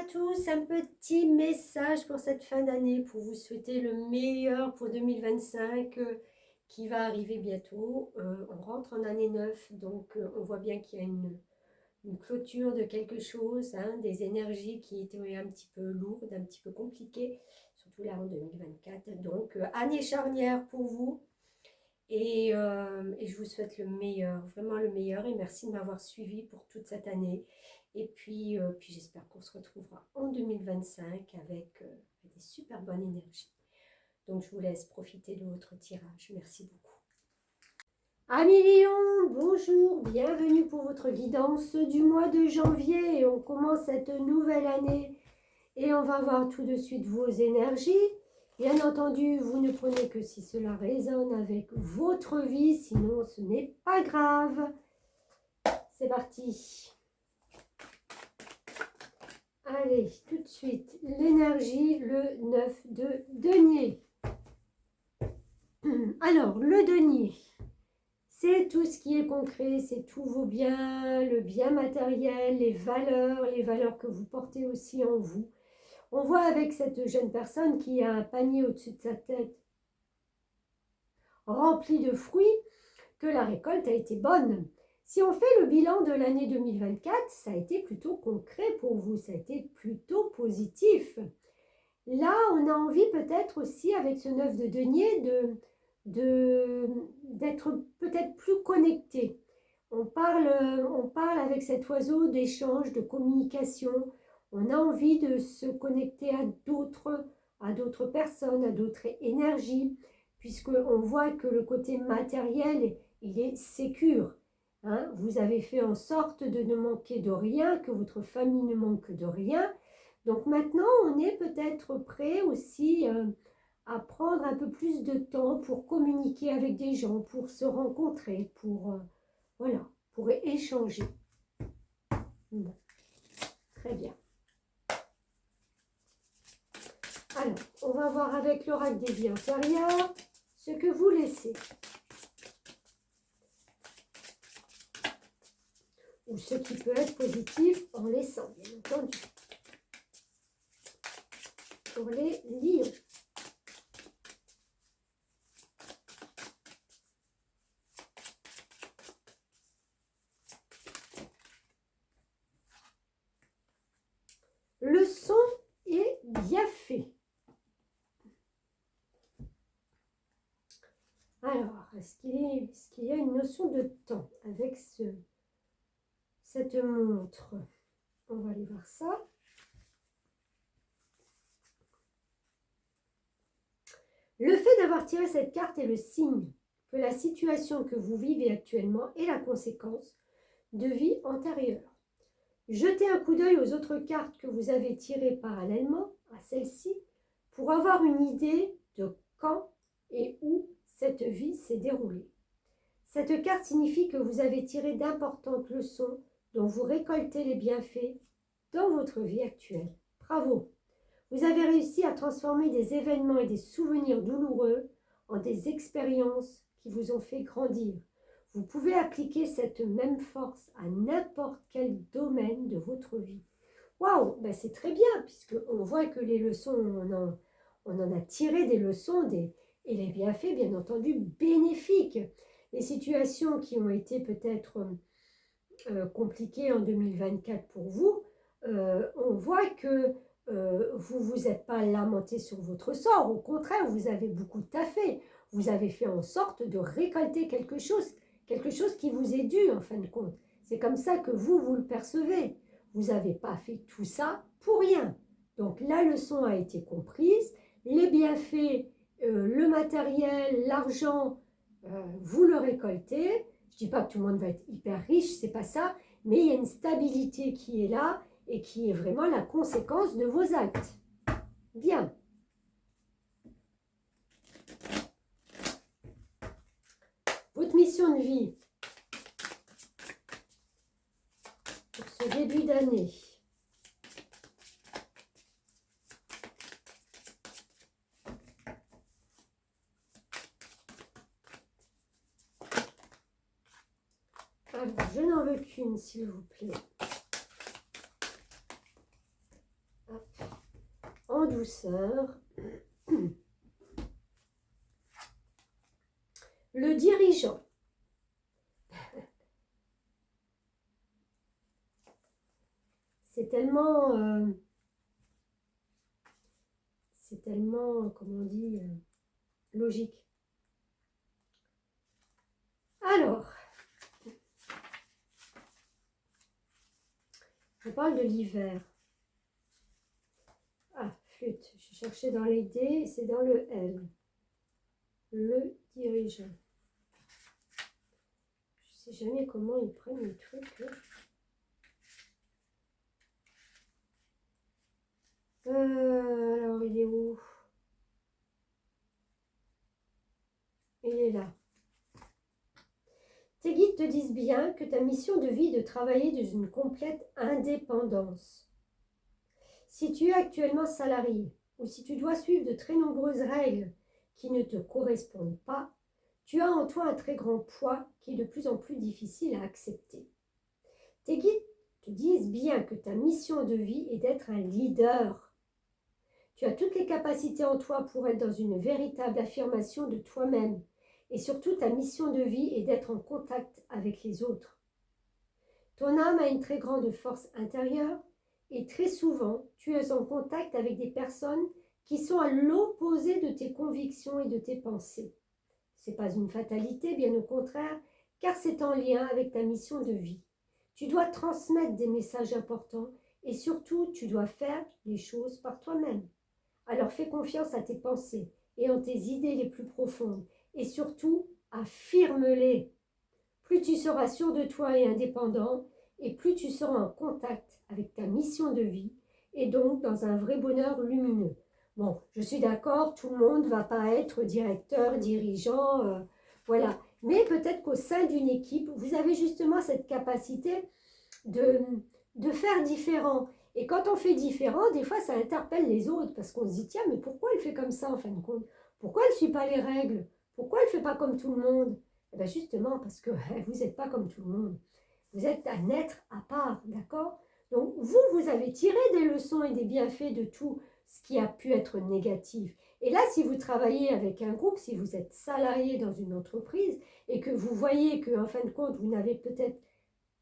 tous, un petit message pour cette fin d'année, pour vous souhaiter le meilleur pour 2025 qui va arriver bientôt. On rentre en année 9, donc on voit bien qu'il y a une clôture de quelque chose, hein, des énergies qui étaient un petit peu lourdes, un petit peu compliquées, surtout là en 2024. Donc année charnière pour vous. Et je vous souhaite le meilleur, vraiment le meilleur. Et merci de m'avoir suivi pour toute cette année. Et puis j'espère qu'on se retrouvera en 2025 avec des super bonnes énergies. Donc je vous laisse profiter de votre tirage. Merci beaucoup. Amis Lion, bonjour, bienvenue pour votre guidance du mois de janvier. On commence cette nouvelle année et on va voir tout de suite vos énergies. Bien entendu, vous ne prenez que si cela résonne avec votre vie, sinon ce n'est pas grave. C'est parti. Allez, tout de suite, l'énergie, le 9 de denier. Alors, le denier, c'est tout ce qui est concret, c'est tous vos biens, le bien matériel, les valeurs que vous portez aussi en vous. On voit avec cette jeune personne qui a un panier au-dessus de sa tête rempli de fruits que la récolte a été bonne. Si on fait le bilan de l'année 2024, ça a été plutôt concret pour vous, ça a été plutôt positif. Là, on a envie peut-être aussi avec ce 9 de denier d'être peut-être plus connecté. On parle avec cet oiseau d'échange, de communication. On a envie de se connecter à d'autres personnes, à d'autres énergies, puisqu'on voit que le côté matériel, il est sécure. Hein? Vous avez fait en sorte de ne manquer de rien, que votre famille ne manque de rien. Donc maintenant, on est peut-être prêt aussi à prendre un peu plus de temps pour communiquer avec des gens, pour se rencontrer, voilà, pour échanger. Bon, très bien. Alors, on va voir avec l'oracle des vies antérieures ce que vous laissez. Ou ce qui peut être positif en laissant, bien entendu. Pour les lions. Le son est bien fait. Alors, est-ce qu'il y a une notion de temps avec cette montre? On va aller voir ça. Le fait d'avoir tiré cette carte est le signe que la situation que vous vivez actuellement est la conséquence de vie antérieure. Jetez un coup d'œil aux autres cartes que vous avez tirées parallèlement à celle-ci pour avoir une idée de quand et où cette vie s'est déroulée. Cette carte signifie que vous avez tiré d'importantes leçons dont vous récoltez les bienfaits dans votre vie actuelle. Bravo! Vous avez réussi à transformer des événements et des souvenirs douloureux en des expériences qui vous ont fait grandir. Vous pouvez appliquer cette même force à n'importe quel domaine de votre vie. Waouh, ben c'est très bien, puisqu'on voit que les leçons, on en a tiré des leçons et les bienfaits, bien entendu, bénéfiques. Les situations qui ont été peut-être compliquées en 2024 pour vous, on voit que vous ne vous êtes pas lamenté sur votre sort. Au contraire, vous avez beaucoup taffé. Vous avez fait en sorte de récolter quelque chose qui vous est dû en fin de compte. C'est comme ça que vous le percevez. Vous n'avez pas fait tout ça pour rien. Donc la leçon a été comprise. Les bienfaits, le matériel, l'argent, vous le récoltez. Je ne dis pas que tout le monde va être hyper riche, c'est pas ça. Mais il y a une stabilité qui est là et qui est vraiment la conséquence de vos actes. Bien. Votre mission de vie pour ce début d'année. Alors, je n'en veux qu'une, s'il vous plaît. en douceur. Le dirigeant. C'est tellement, comment on dit, logique. Alors, on parle de l'hiver. Ah, flûte, je cherchais dans les D, c'est dans le L. Le dirigeant. Je ne sais jamais comment ils prennent les trucs. Alors, il est où? Il est là. Tes guides te disent bien que ta mission de vie est de travailler dans une complète indépendance. Si tu es actuellement salarié ou si tu dois suivre de très nombreuses règles qui ne te correspondent pas, tu as en toi un très grand poids qui est de plus en plus difficile à accepter. Tes guides te disent bien que ta mission de vie est d'être un leader. Tu as toutes les capacités en toi pour être dans une véritable affirmation de toi-même. Et surtout, ta mission de vie est d'être en contact avec les autres. Ton âme a une très grande force intérieure et très souvent, tu es en contact avec des personnes qui sont à l'opposé de tes convictions et de tes pensées. Ce n'est pas une fatalité, bien au contraire, car c'est en lien avec ta mission de vie. Tu dois transmettre des messages importants et surtout, tu dois faire les choses par toi-même. Alors fais confiance à tes pensées et en tes idées les plus profondes et surtout, affirme-les. Plus tu seras sûr de toi et indépendant et plus tu seras en contact avec ta mission de vie et donc dans un vrai bonheur lumineux. Bon, je suis d'accord, tout le monde ne va pas être directeur, dirigeant, voilà. Mais peut-être qu'au sein d'une équipe, vous avez justement cette capacité de faire différent. Et quand on fait différent, des fois, ça interpelle les autres parce qu'on se dit, tiens, mais pourquoi elle fait comme ça en fin de compte? Pourquoi elle ne suit pas les règles? Pourquoi elle ne fait pas comme tout le monde? Eh bien justement, parce que vous n'êtes pas comme tout le monde. Vous êtes un être à part, d'accord? Donc, vous avez tiré des leçons et des bienfaits de tout ce qui a pu être négatif. Et là, si vous travaillez avec un groupe, si vous êtes salarié dans une entreprise et que vous voyez qu'en fin de compte, vous n'avez peut-être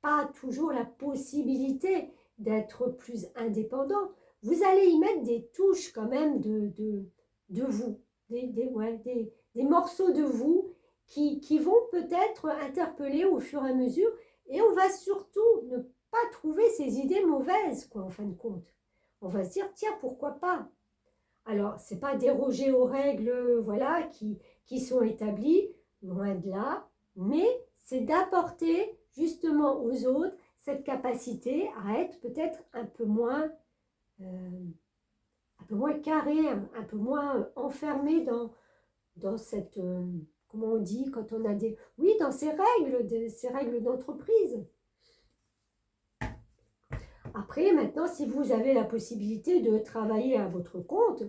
pas toujours la possibilité d'être plus indépendant, vous allez y mettre des touches quand même de vous, des morceaux de vous qui vont peut-être interpeller au fur et à mesure et on va surtout ne pas trouver ces idées mauvaises, quoi, en fin de compte. On va se dire, tiens, pourquoi pas? Alors, ce n'est pas déroger aux règles voilà, qui sont établies, loin de là, mais c'est d'apporter justement aux autres cette capacité à être peut-être un peu moins carré, un peu moins enfermé dans cette, comment on dit, quand on a des... Oui, dans ces règles d'entreprise. Après, maintenant, si vous avez la possibilité de travailler à votre compte,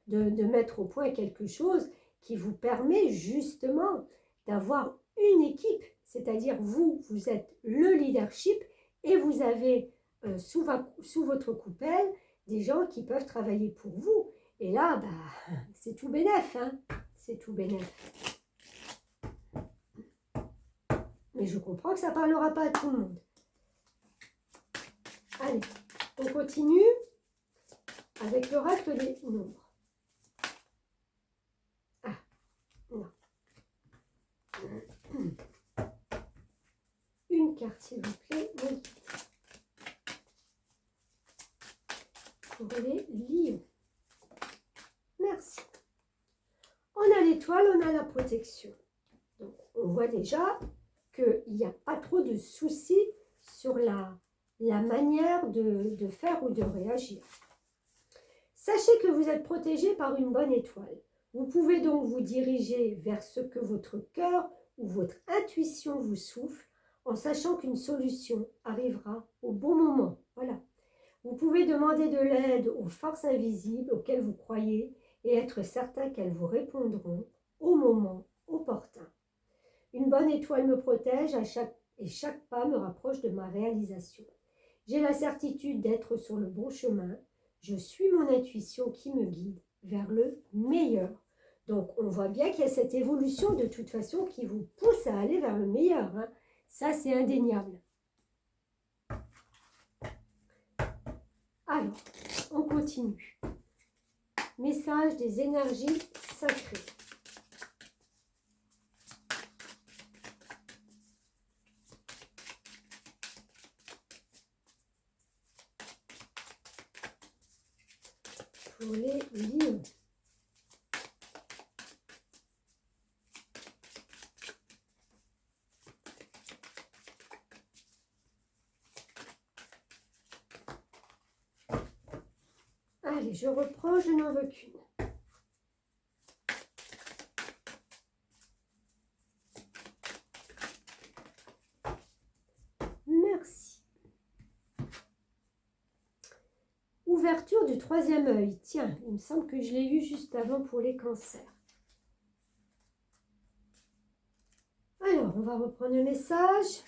de mettre au point quelque chose qui vous permet justement d'avoir une équipe, c'est-à-dire vous êtes le leadership et vous avez sous votre coupelle des gens qui peuvent travailler pour vous. Et là, bah, c'est tout bénef, hein, c'est tout bénef. Mais je comprends que ça ne parlera pas à tout le monde. Allez, on continue avec l'oracle des nombres. Ah, non. Une carte, s'il vous plaît, mon guide. Pour les lions. Merci. On a l'étoile, on a la protection. Donc, on voit déjà qu'il n'y a pas trop de soucis sur la manière de faire ou de réagir. Sachez que vous êtes protégé par une bonne étoile. Vous pouvez donc vous diriger vers ce que votre cœur ou votre intuition vous souffle en sachant qu'une solution arrivera au bon moment. Voilà. Vous pouvez demander de l'aide aux forces invisibles auxquelles vous croyez et être certain qu'elles vous répondront au moment opportun. Une bonne étoile me protège et chaque pas me rapproche de ma réalisation. J'ai la certitude d'être sur le bon chemin. Je suis mon intuition qui me guide vers le meilleur. Donc, on voit bien qu'il y a cette évolution de toute façon qui vous pousse à aller vers le meilleur. Hein. Ça, c'est indéniable. Alors, on continue. Message des énergies sacrées. Pour les lions. Allez, je reprends, je n'en veux qu'une. Merci. Ouverture du troisième œil. Tiens, il me semble que je l'ai eu juste avant pour les cancers. Alors, on va reprendre le message.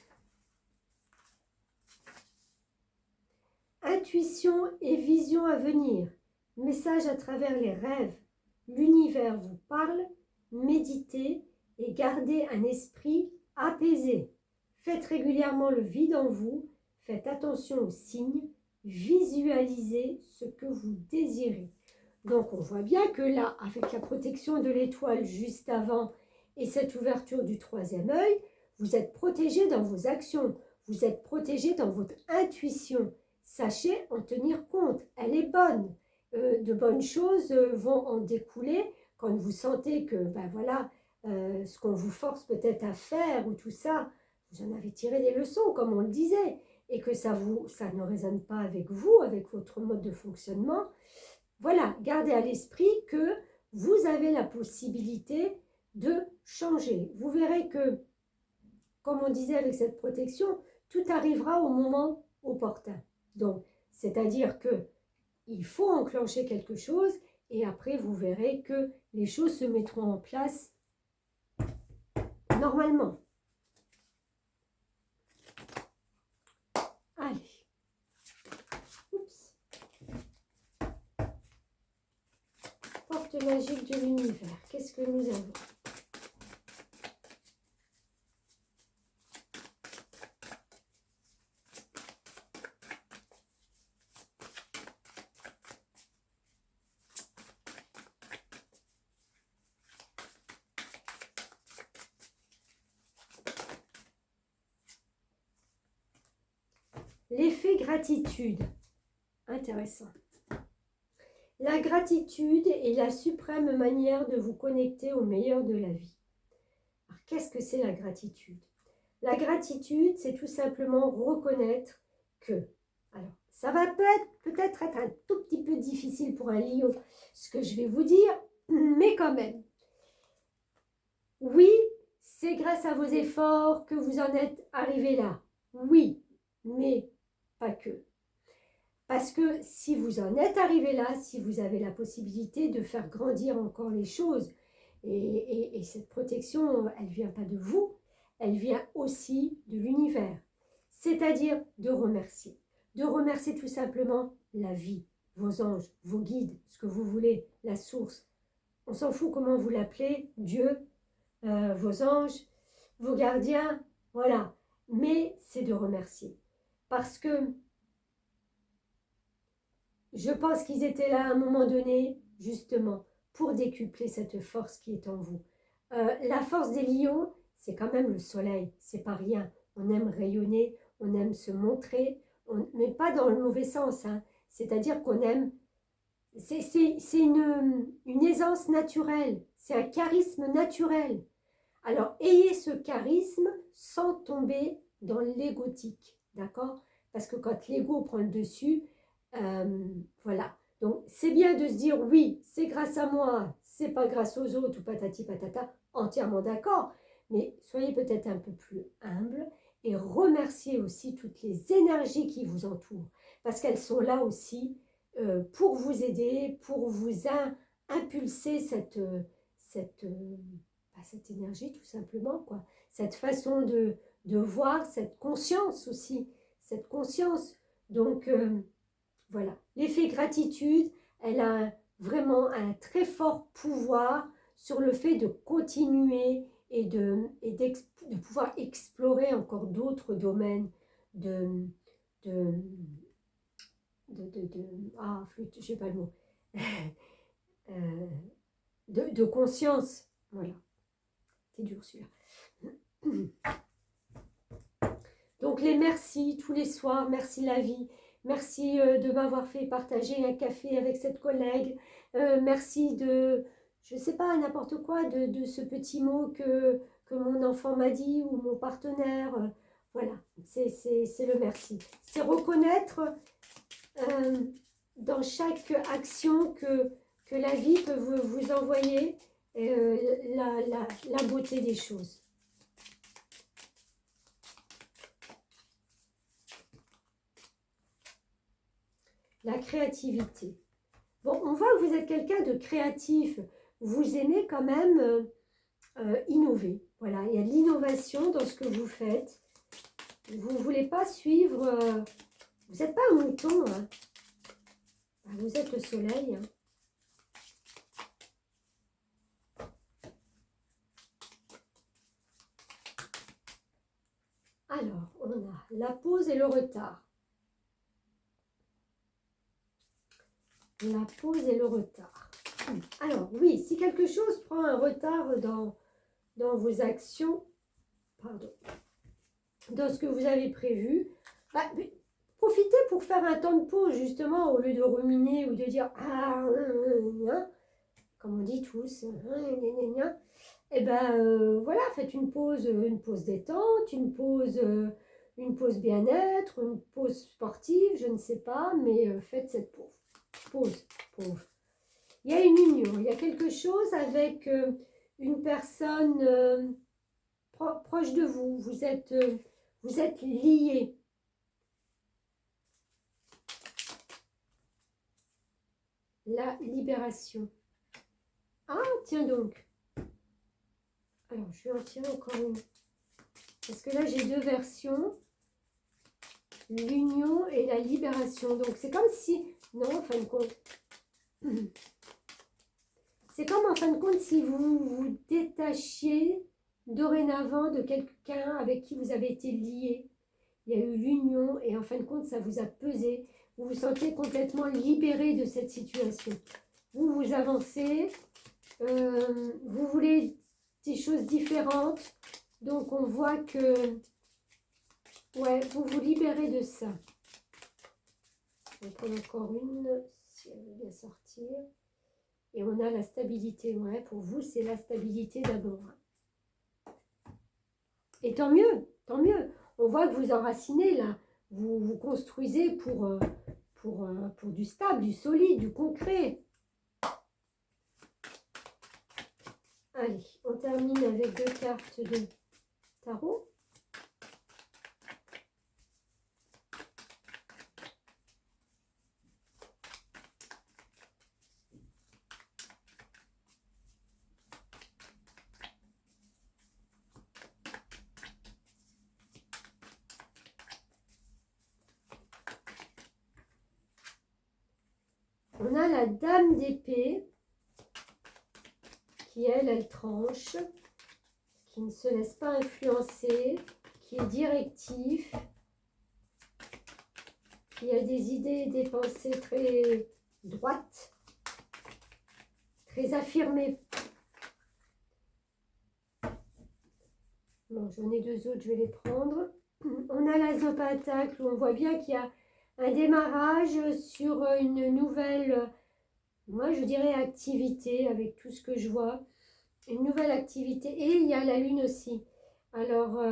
Intuition et vision à venir. Message à travers les rêves. L'univers vous parle. Méditez et gardez un esprit apaisé. Faites régulièrement le vide en vous. Faites attention aux signes. Visualisez ce que vous désirez. Donc, on voit bien que là, avec la protection de l'étoile juste avant et cette ouverture du troisième œil, vous êtes protégé dans vos actions. Vous êtes protégé dans votre intuition. Sachez en tenir compte, elle est bonne. De bonnes choses vont en découler quand vous sentez que, ben voilà, ce qu'on vous force peut-être à faire ou tout ça, vous en avez tiré des leçons, comme on le disait, et que ça ne résonne pas avec vous, avec votre mode de fonctionnement. Voilà, gardez à l'esprit que vous avez la possibilité de changer. Vous verrez que, comme on disait avec cette protection, tout arrivera au moment opportun. Donc, c'est-à-dire que il faut enclencher quelque chose et après, vous verrez que les choses se mettront en place normalement. Allez. Oups. Porte magique de l'univers. Qu'est-ce que nous avons ? L'effet gratitude. Intéressant. La gratitude est la suprême manière de vous connecter au meilleur de la vie. Alors, qu'est-ce que c'est la gratitude? La gratitude, c'est tout simplement reconnaître que, alors, ça va peut-être être un tout petit peu difficile pour un lion, ce que je vais vous dire, mais quand même. Oui, c'est grâce à vos efforts que vous en êtes arrivé là. Oui, mais pas que. Parce que si vous en êtes arrivé là, si vous avez la possibilité de faire grandir encore les choses, et cette protection, elle ne vient pas de vous, elle vient aussi de l'univers. C'est-à-dire de remercier. De remercier tout simplement la vie, vos anges, vos guides, ce que vous voulez, la source. On s'en fout comment vous l'appelez, Dieu, vos anges, vos gardiens, voilà. Mais c'est de remercier. Parce que je pense qu'ils étaient là à un moment donné, justement, pour décupler cette force qui est en vous. La force des lions, c'est quand même le soleil, c'est pas rien. On aime rayonner, on aime se montrer, mais pas dans le mauvais sens. Hein. C'est-à-dire qu'on aime... C'est une aisance naturelle, c'est un charisme naturel. Alors, ayez ce charisme sans tomber dans l'égotique, d'accord? Parce que quand l'ego prend le dessus, voilà. Donc, c'est bien de se dire, oui, c'est grâce à moi, c'est pas grâce aux autres ou patati patata, entièrement d'accord, mais soyez peut-être un peu plus humble et remerciez aussi toutes les énergies qui vous entourent, parce qu'elles sont là aussi pour vous aider, pour vous impulser cette énergie tout simplement, quoi. Cette façon de voir, cette conscience aussi, cette conscience. Donc, Voilà, l'effet gratitude, elle a vraiment un très fort pouvoir sur le fait de continuer de pouvoir explorer encore d'autres domaines de, de, flûte, je sais pas le mot, euh, de conscience. Voilà, c'est dur celui-là. Donc les merci tous les soirs, merci la vie, merci de m'avoir fait partager un café avec cette collègue, merci de, je ne sais pas, n'importe quoi, de ce petit mot que mon enfant m'a dit ou mon partenaire. Voilà, c'est le merci. C'est reconnaître dans chaque action que la vie peut vous envoyer la beauté des choses. La créativité. Bon, on voit que vous êtes quelqu'un de créatif. Vous aimez quand même innover. Voilà, il y a de l'innovation dans ce que vous faites. Vous ne voulez pas suivre... vous n'êtes pas un mouton. Hein. Vous êtes le soleil. Hein. Alors, on a la pause et le retard. La pause et le retard. Alors, oui, si quelque chose prend un retard dans vos actions, pardon, dans ce que vous avez prévu, bah, profitez pour faire un temps de pause, justement, au lieu de ruminer ou de dire « Ah, comme on dit tous, et ben voilà, faites une pause détente, une pause bien-être, une pause sportive, je ne sais pas, mais faites cette pause. Pause. Il y a une union, il y a quelque chose avec une personne proche de vous, vous êtes liés. La libération. Ah, tiens donc. Alors, je vais en tirer encore une. Parce que là, j'ai deux versions. L'union et la libération. Donc, c'est comme si... Non, en fin de compte. C'est comme, en fin de compte, si vous vous détachiez dorénavant de quelqu'un avec qui vous avez été lié. Il y a eu l'union et, en fin de compte, ça vous a pesé. Vous vous sentez complètement libéré de cette situation. Vous avancez. Vous voulez des choses différentes. Donc, on voit que... Ouais, vous vous libérez de ça. On va prendre encore une, si elle veut bien sortir. Et on a la stabilité. Ouais, pour vous, c'est la stabilité d'abord. Et tant mieux, tant mieux. On voit que vous enracinez là. Vous construisez pour du stable, du solide, du concret. Allez, on termine avec deux cartes de tarot. On a la dame d'épée qui, elle tranche, qui ne se laisse pas influencer, qui est directif, qui a des idées et des pensées très droites, très affirmées. Bon, j'en ai deux autres, je vais les prendre. On a l'As de Pentacle où on voit bien qu'il y a un démarrage sur une nouvelle, moi je dirais activité avec tout ce que je vois. Une nouvelle activité et il y a la lune aussi. Alors,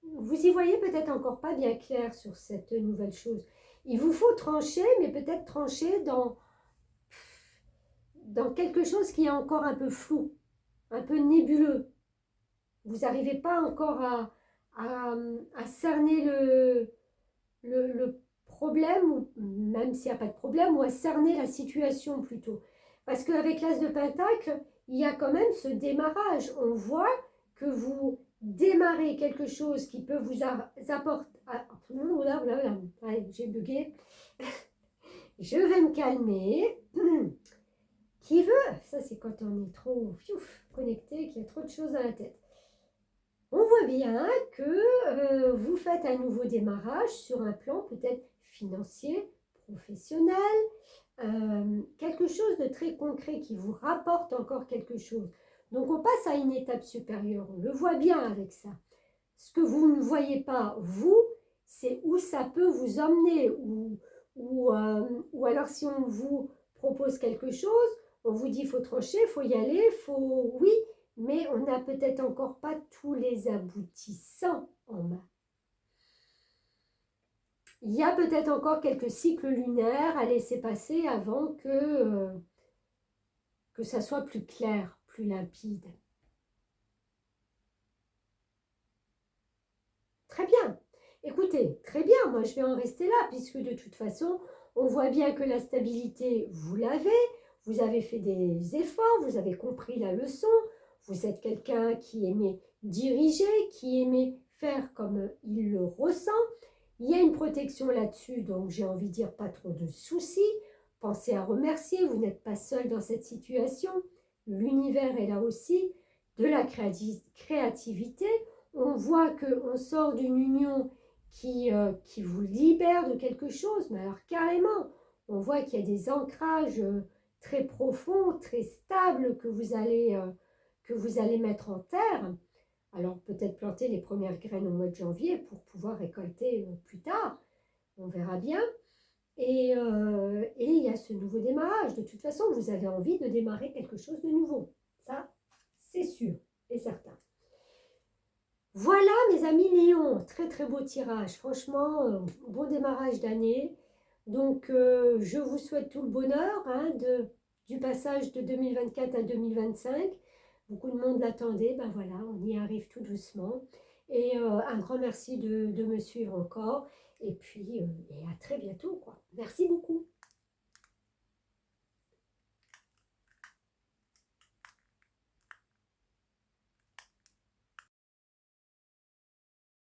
vous y voyez peut-être encore pas bien clair sur cette nouvelle chose. Il vous faut trancher, mais peut-être trancher dans quelque chose qui est encore un peu flou, un peu nébuleux. Vous n'arrivez pas encore à cerner le problème, ou même s'il n'y a pas de problème, ou à cerner la situation plutôt. Parce qu'avec l'As de Pentacle, il y a quand même ce démarrage. On voit que vous démarrez quelque chose qui peut vous apporter... Allez, j'ai bugué. je vais me calmer. Qui veut? Ça, c'est quand on est trop connecté, qu'il y a trop de choses dans la tête. On voit bien que vous faites un nouveau démarrage sur un plan peut-être financier, professionnel, quelque chose de très concret qui vous rapporte encore quelque chose. Donc, on passe à une étape supérieure. On le voit bien avec ça. Ce que vous ne voyez pas, vous, c'est où ça peut vous emmener. Ou alors, si on vous propose quelque chose, on vous dit il faut trancher, il faut y aller, oui, mais on n'a peut-être encore pas tous les aboutissants en main. Il y a peut-être encore quelques cycles lunaires à laisser passer avant que ça soit plus clair, plus limpide. Très bien. Écoutez, très bien, moi je vais en rester là, puisque de toute façon, on voit bien que la stabilité, vous l'avez, vous avez fait des efforts, vous avez compris la leçon, vous êtes quelqu'un qui aimait diriger, qui aimait faire comme il le ressent. Il y a une protection là-dessus, donc j'ai envie de dire pas trop de soucis. Pensez à remercier, vous n'êtes pas seul dans cette situation. L'univers est là aussi, de la créativité. On voit qu'on sort d'une union qui vous libère de quelque chose, mais alors carrément, on voit qu'il y a des ancrages très profonds, très stables que vous allez mettre en terre. Alors peut-être planter les premières graines au mois de janvier pour pouvoir récolter plus tard. On verra bien. Et il y a ce nouveau démarrage. De toute façon, vous avez envie de démarrer quelque chose de nouveau. Ça, c'est sûr et certain. Voilà mes amis Lion, très très beau tirage, franchement, bon démarrage d'année. Donc je vous souhaite tout le bonheur du passage de 2024 à 2025. Beaucoup de monde l'attendait, ben voilà, on y arrive tout doucement. Et un grand merci de me suivre encore. Et puis, et à très bientôt, quoi. Merci beaucoup.